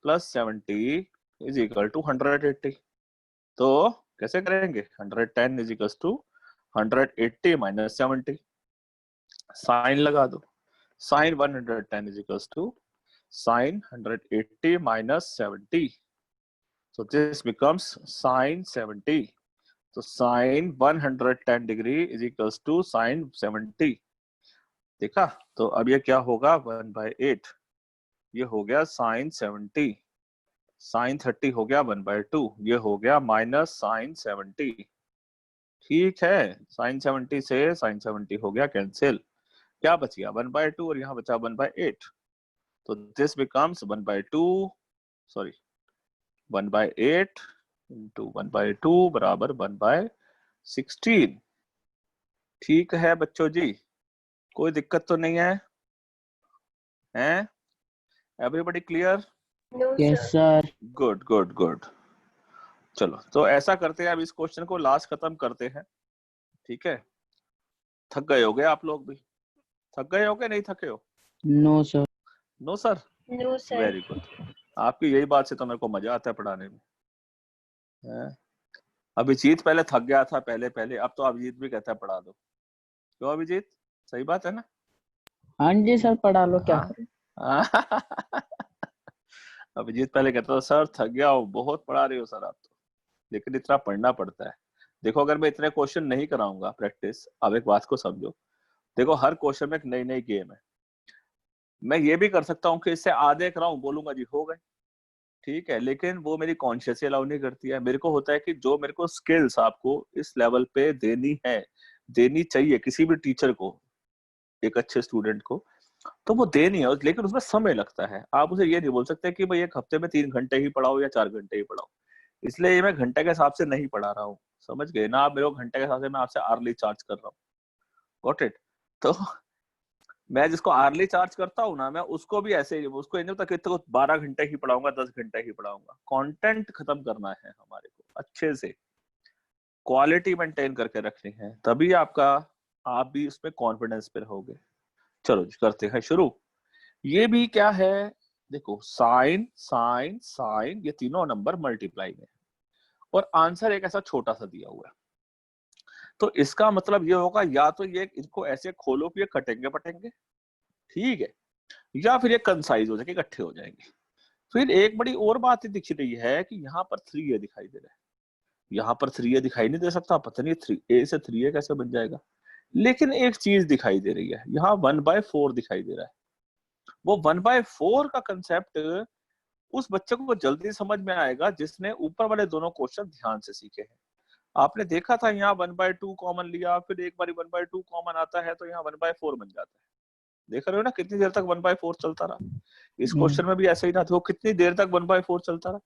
प्लस 70 इज इक्वल टू 180। तो कैसे करेंगे? 110 is equal to 180 minus 70, sine लगा दो। Sine 110 is equal to sine 180 minus 70. So this becomes sine 70. So sine 110 degree is equals to sine 70. देखा? तो अब ये क्या होगा? 1/8. ये हो गया sine 70. Sine 30 हो गया 1/2. ये हो गया माइनस साइन 70. ठीक है, साइन 70 से साइन 70 हो गया कैंसिल। क्या बच गया? 1/2 और यहाँ बचा 1/8। तो this becomes 1/8 into 1/2 बराबर 1/16। ठीक है बच्चों जी, कोई दिक्कत तो नहीं है? हैं? Everybody clear? No, yes sir. Sir. Good good good. चलो तो ऐसा करते हैं, अब इस क्वेश्चन को लास्ट खत्म करते हैं, ठीक है। थक गए होगे आप लोग भी? थक गए होगे, नहीं थके हो? No sir. No sir? No, sir. Very good. आपकी यही बात से तो मेरे को मजा आता है पढ़ाने में। अभिजीत पहले थक गया था पहले, अब तो अभिजीत भी कहता है पढ़ा दो। क्यों अभिजीत? सही बात है ना? हाँ जी सर, पढ़ा लो, क्या हाँ। करें। अभिजीत पहले कहता था सर थक गया हूँ, बहुत पढ़ा रहे हो सर आप तो, लेकिन इतना पढ़ना पड़ता है। देखो अगर मैं इतने क्वेश्चन नहीं कराऊंगा प्रैक्टिस, अब एक बात को समझो, देखो हर क्वेश्चन में एक नई नई गेम है। मैं ये भी कर सकता हूँ कि इससे आधे कराऊं, बोलूंगा जी हो गए, ठीक है, लेकिन वो मेरी कॉन्शियस अलाउ नहीं करती है। मेरे को होता है कि जो मेरे को स्किल्स आपको इस लेवल पे देनी है, देनी चाहिए किसी भी टीचर को, एक अच्छे स्टूडेंट को, तो वो देनी है, लेकिन उसमें समय लगता है। आप उसे ये नहीं बोल सकते कि भाई एक हफ्ते में 3 घंटे ही पढ़ाओ या 4 घंटे ही पढ़ाओ। इसलिए ये मैं घंटे के हिसाब से नहीं पढ़ा रहा हूँ, समझ गए ना आप? मेरे को घंटे के हिसाब से मैं आपसे आर्ली चार्ज कर रहा हूँ, गॉट इट? तो मैं जिसको आर्ली चार्ज करता हूँ ना, मैं उसको भी ऐसे ही, उसको नहीं होता कि तो 12 घंटे ही पढ़ाऊंगा, 10 घंटे ही पढ़ाऊंगा। कंटेंट खत्म करना है हमारे को, अच्छे से क्वालिटी मेंटेन करके रखनी है, तभी आपका, आप भी उसमें कॉन्फिडेंस पे रहोगे। चलो जी करते हैं शुरू। ये भी क्या है? देखो साइन साइन साइन, ये तीनों नंबर मल्टीप्लाई में, और आंसर एक ऐसा छोटा सा दिया हुआ है। तो इसका मतलब ये होगा, या तो ये इनको ऐसे खोलो कि ये कटेंगे पटेंगे, ठीक है, या फिर ये कंसाइज हो जाएंगे, इकट्ठे हो जाएंगे। फिर एक बड़ी और बात दिख रही है कि यहाँ पर 3a दिखाई दे रहा है, यहाँ पर 3a दिखाई नहीं दे सकता, पता नहीं 3a से 3a कैसे बन जाएगा। लेकिन एक चीज दिखाई दे रही है, यहाँ 1/4 दिखाई दे रहा है। वो 1/4 का कंसेप्ट उस बच्चे को जल्दी समझ में आएगा जिसने ऊपर वाले दोनों क्वेश्चन ध्यान से सीखे हैं। आपने देखा था यहाँ 1/2 कॉमन लिया, फिर एक बार 1/2 कॉमन आता है तो यहाँ 1/4 बन जाता है। देख रहे हो ना कितनी देर तक 1/4 चलता रहा। इस क्वेश्चन में भी ऐसा ही ना, देखो कितनी देर तक 1/4 चलता रहा।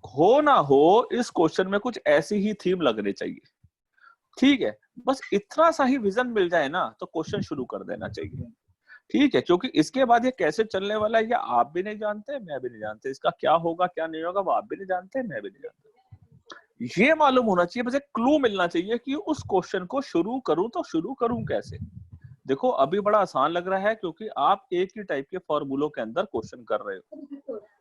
हो ना हो इस क्वेश्चन में कुछ ऐसी ही थीम लगनी चाहिए, ठीक है, बस इतना सा ही विजन मिल जाए ना तो क्वेश्चन शुरू कर देना चाहिए, ठीक है। क्योंकि इसके बाद ये कैसे चलने वाला है ये आप भी नहीं जानते, मैं भी नहीं जानते, इसका क्या होगा क्या नहीं होगा वो आप भी नहीं जानते, मैं भी नहीं जानता। ये मालूम होना चाहिए, बस एक क्लू मिलना चाहिए कि उस क्वेश्चन को शुरू करूं तो शुरू करूं कैसे। देखो अभी बड़ा आसान लग रहा है क्योंकि आप एक ही टाइप के फॉर्मूलों के अंदर क्वेश्चन कर रहे हो,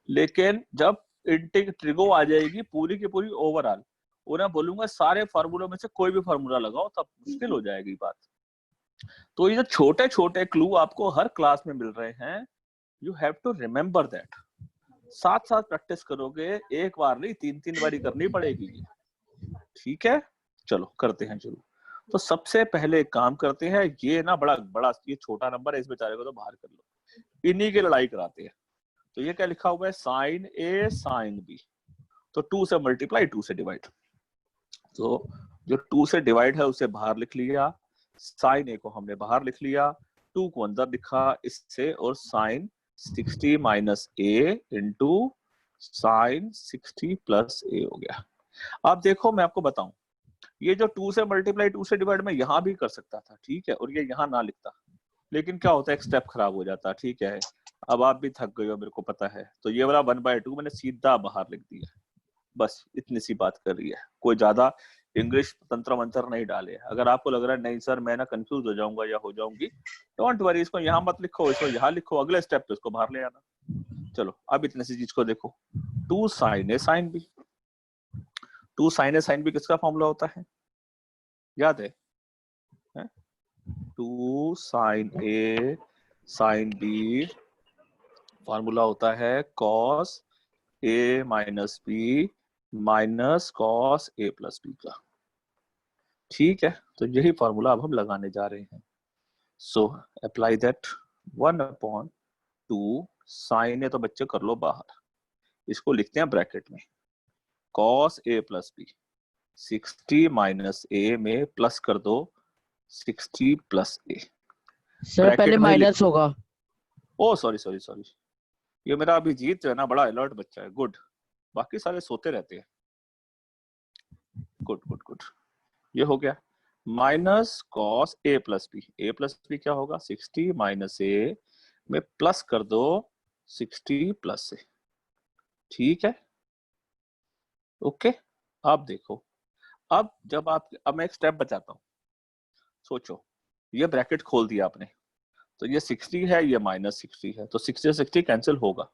लेकिन जब इंटीग्रो आ जाएगी पूरी की पूरी ओवरऑल, उन्हें बोलूंगा सारे फार्मूलों में से कोई भी फार्मूला लगाओ, तब मुश्किल हो जाएगी बात। तो ये जो छोटे छोटे क्लू आपको हर क्लास में मिल रहे हैं, you have to remember that. साथ साथ प्रैक्टिस करोगे, एक बार नहीं 3-3 बारी करनी पड़ेगी, ठीक है। चलो करते हैं शुरू। तो सबसे पहले काम करते हैं, ये ना बड़ा बड़ा ये छोटा नंबर है, इस बेचारे को तो बाहर कर लो, इन्हीं की लड़ाई कराते हैं। तो ये क्या लिखा हुआ है? Sign a sine b. तो 2 से मल्टीप्लाई 2 से डिवाइड, तो जो 2 से डिवाइड है उसे बाहर लिख लिया, साइन ए को हमने बाहर लिख लिया, 2 को अंदर लिखा इससे, और साइन 60 माइनस ए इंटू साइन 60 प्लस ए हो गया। आप देखो मैं आपको बताऊं, ये जो 2 से मल्टीप्लाई 2 से डिवाइड मैं यहाँ भी कर सकता था, ठीक है, और ये यहाँ ना लिखता, लेकिन क्या होता है एक स्टेप खराब हो जाता, ठीक है। अब आप भी थक गए हो मेरे को पता है, तो ये वाला 1/2 मैंने सीधा बाहर लिख दिया, बस इतनी सी बात कर रही है, कोई ज्यादा इंग्लिश तंत्र मंत्र नहीं डाले। अगर आपको लग रहा है नहीं सर मैं ना कंफ्यूज हो जाऊंगा या हो जाऊंगी, डोंट वरी, इसको यहाँ मत लिखो, इसको यहाँ लिखो, अगले स्टेप पे इसको बाहर ले आना। चलो अब इतनी सी चीज को देखो, 2 sin a sin b, 2 sin a sin b किसका फॉर्मूला होता है, याद है? 2 sin a sin b formula होता है cos a minus b minus cos a plus b का, ठीक है। तो यही फॉर्मूला अब हम लगाने जा रहे हैं। So apply that 1/2 sin a, तो बच्चे कर लो बाहर, इसको लिखते हैं ब्रैकेट में, cos a plus b, 60 minus a में प्लस कर दो 60 प्लस a। सर पहले माइनस होगा। ओ सॉरी सॉरी सॉरी, ये मेरा अभिजीत जो है ना बड़ा अलर्ट बच्चा है, गुड, बाकी सारे सोते रहते हैं, गुड गुड गुड, ये हो गया। Minus cos a plus B, A plus B क्या होगा, 60 माइनस ए में प्लस कर दो 60 प्लस ए, ठीक है, ओके। अब देखो, अब जब आप, अब मैं एक स्टेप बचाता हूं, सोचो, ये ब्रैकेट खोल दिया आपने, तो ये 60 है, ये माइनस 60 है, तो 60 से 60 कैंसिल होगा,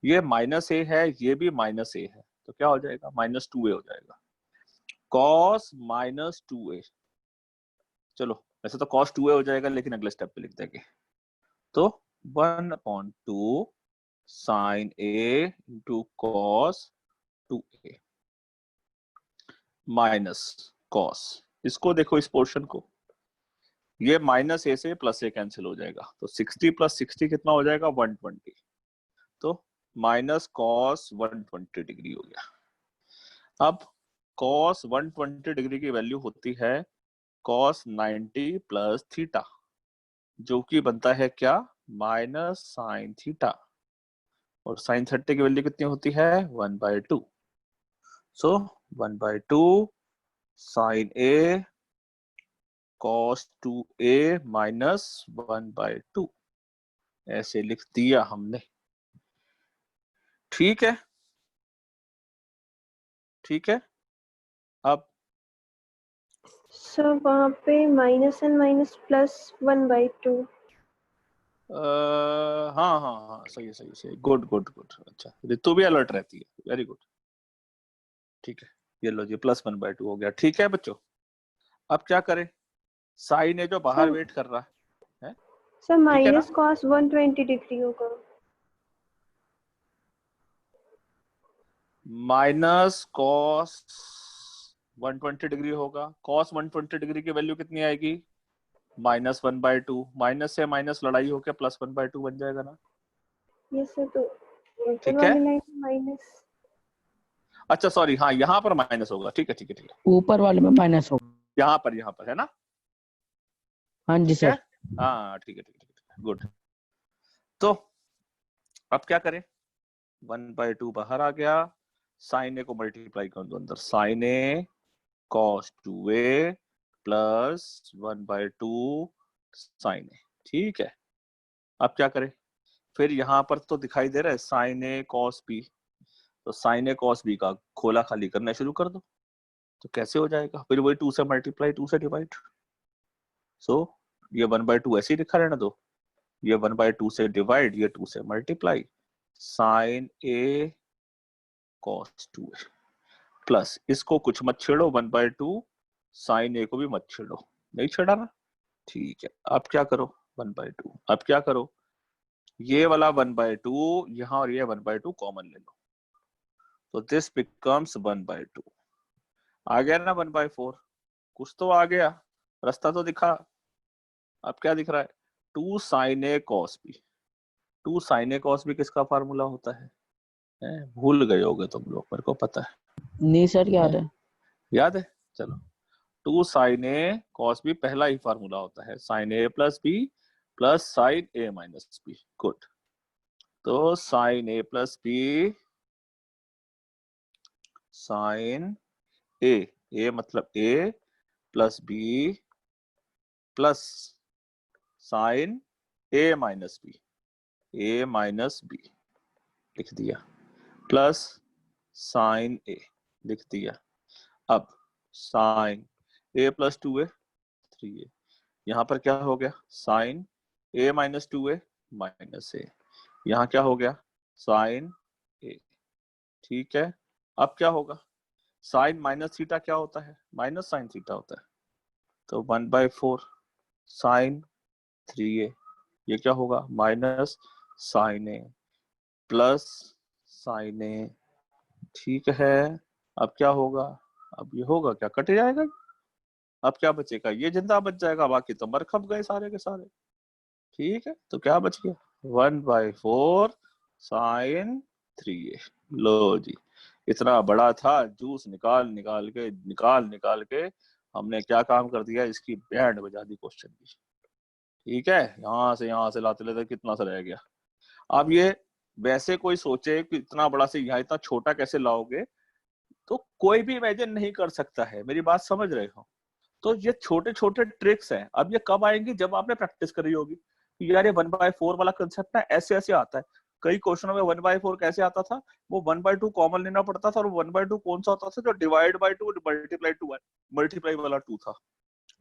ये माइनस ए है, ये भी माइनस ए है, तो क्या हो जाएगा, माइनस 2a हो जाएगा, कॉस माइनस 2a। चलो वैसे तो कॉस 2a हो जाएगा, लेकिन अगले स्टेप पे लिख देंगे, तो 1/2 sine a into cos 2a minus cos, इसको देखो इस पोर्शन को, ये माइनस a से प्लस a कैंसिल हो जाएगा, तो 60 प्लस 60 कितना हो जाएगा, 120, तो माइनस कॉस 120 डिग्री हो गया। अब कॉस 120 डिग्री की वैल्यू होती है कॉस 90 प्लस थीटा, जो कि बनता है क्या, माइनस साइन थीटा, और साइन 30 की वैल्यू कितनी होती है, 1/2, so 1/2 sine a cos 2a minus 1/2, ऐसे लिख दिया हमने, ठीक है, ठीक है। अब सर वहाँ पे माइनस एंड माइनस प्लस 1/2। हाँ हाँ हाँ, सही सही सही, गुड गुड गुड, अच्छा ऋतु भी अलर्ट रहती है, वेरी गुड, ठीक है, ये लो जी प्लस 1/2 हो गया, ठीक है बच्चों। अब क्या करें, साइन है जो बाहर सर वेट कर रहा है, सर ठीक है ना, माइनस कॉस 120 डिग्री होगा। माइनस कॉस 120 डिग्री होगा, कॉस 120 डिग्री की वैल्यू कितनी आएगी, माइनस 1/2, माइनस से माइनस लड़ाई होकर प्लस 1/2 बन जाएगा ना, ये सर तो ऊपर ठीक है, वाली लाइन माइनस, अच्छा सॉरी, हाँ यहाँ पर माइनस होगा, ठीक है ठीक है ठीक है, ऊपर वाले में माइनस होगा। यहाँ पर है ना, हाँ जी ठीक है, सर। हाँ ठीक है ठीक है ठीक है, गुड। तो अब क्या करें, 1/2 बाहर आ गया, साइन ए को मल्टीप्लाई कर दो अंदर, साइन ए कॉस 2a प्लस 1/2 साइन ए, ठीक है। अब क्या करें, फिर यहाँ पर तो दिखाई दे रहा है साइन ए कॉस बी, तो साइन ए कॉस बी का खोला खाली करना शुरू कर दो, तो कैसे हो जाएगा, फिर वही 2 से मल्टीप्लाई 2 से डिवाइड, सो ये 1/2 ऐसे ही लिखा रहना दो, ये 1/2 से डिवाइड, ये 2 से मल्टीप्लाई, साइन ए कॉस 2a प्लस, इसको कुछ मत छेड़ो, 1/2 साइन ए को भी मत छेड़ो, नहीं छेड़ा ना, ठीक है। अब क्या करो, 1/2, अब क्या करो, ये वाला 1/2 यहाँ और ये 1/2 कॉमन ले लो, तो दिस बिकम्स 1/2, आ गया ना 1/4, कुछ तो आ गया, रास्ता तो दिखा। अब क्या दिख रहा है, 2 sin a cos b, 2 sin a cos b किसका फार्मूला होता है, भूल गए होगे तुम लोग, मेरे को पता है, नहीं सर याद है। याद है, चलो 2 sin a cos b पहला ही फार्मूला होता है, sin a plus b plus sin a minus b, good, तो sin a plus b sine A मतलब A plus B plus sine A minus B लिख दिया, प्लस साइन ए लिख दिया। अब साइन ए प्लस 2a 3a, यहाँ पर क्या हो गया, sign A minus 2a minus ए, यहाँ क्या हो गया, साइन ए। ठीक है, अब क्या होगा, साइन माइनस थीटा क्या होता है, माइनस साइन थीटा होता है, तो 1/4 साइन 3a, ये क्या होगा, माइनस साइन ए प्लस साइन ए। ठीक है, अब क्या होगा, अब ये होगा क्या, कट जाएगा, अब क्या बचेगा, ये जिंदा बच जाएगा, बाकी तो मर खप गए सारे के सारे। ठीक है, तो क्या बच गया, 1/4 साइन 3a। लो जी, इतना बड़ा था, जूस निकाल के हमने क्या काम कर दिया, इसकी बैंड बजा दी क्वेश्चन की। ठीक है, यहाँ से लाते लेते कितना सा रह गया। अब ये वैसे कोई सोचे कि इतना बड़ा से यहाँ इतना छोटा कैसे लाओगे, तो कोई भी इमेजिन नहीं कर सकता है, मेरी बात समझ रहे हो। तो ये छोटे छोटे ट्रिक्स हैं, अब ये कब आएंगी, जब आपने प्रैक्टिस करी होगी। यार ये 1/4 वाला कंसेप्ट ना ऐसे ऐसे आता है, कई क्वेश्चनों में 1/4 कैसे आता था, वो 1/2 कॉमन लेना पड़ता था, और 1/2 कौन सा होता था, जो डिवाइड बाय 2 मल्टीप्लाई वाला 2 था,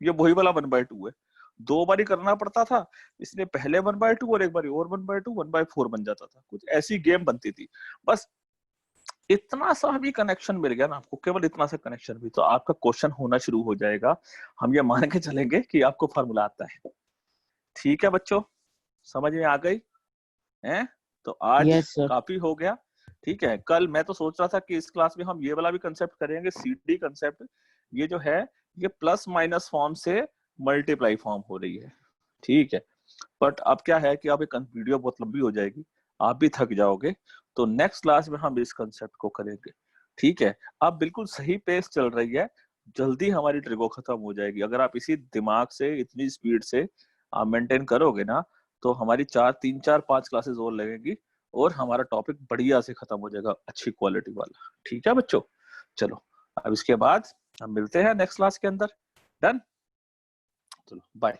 ये वही वाला 1/2 है। 2 बारी करना पड़ता था, इसलिए पहले 1/2 और एक बारी और 1/2 1/4 बन जाता था, कुछ ऐसी गेम बनती थी। बस इतना सा भी कनेक्शन मिल गया ना आपको, केवल इतना सा कनेक्शन भी, तो आपका क्वेश्चन होना शुरू हो जाएगा। हम ये मान के चलेंगे कि आपको फार्मूला आता है। ठीक है बच्चों, समझ में आ गई हैं? तो आज यस सर। काफी हो गया। ठीक है, कल मैं तो सोच रहा था कि इस क्लास में हम ये वाला भी कंसेप्ट करेंगे, सीडी कंसेप्ट। ये जो है ये प्लस माइनस फॉर्म से मल्टीप्लाई फॉर्म हो रही है। ठीक है, बट अब क्या है कि अब एक वीडियो बहुत लंबी हो जाएगी, आप भी थक जाओगे, तो नेक्स्ट क्लास में हम इस कंसेप्ट को करेंगे। ठीक है, अब बिल्कुल सही पेस चल रही है, जल्दी हमारी ट्रिगो खत्म हो जाएगी। अगर आप इसी दिमाग से, इतनी स्पीड से आप मेंटेन करोगे ना, तो हमारी 3-4-5 क्लासेस और लगेंगी, और हमारा टॉपिक बढ़िया से खत्म हो जाएगा, अच्छी क्वालिटी वाला। ठीक है बच्चों, चलो अब इसके बाद हम मिलते हैं नेक्स्ट क्लास के अंदर। डन, चलो बाय।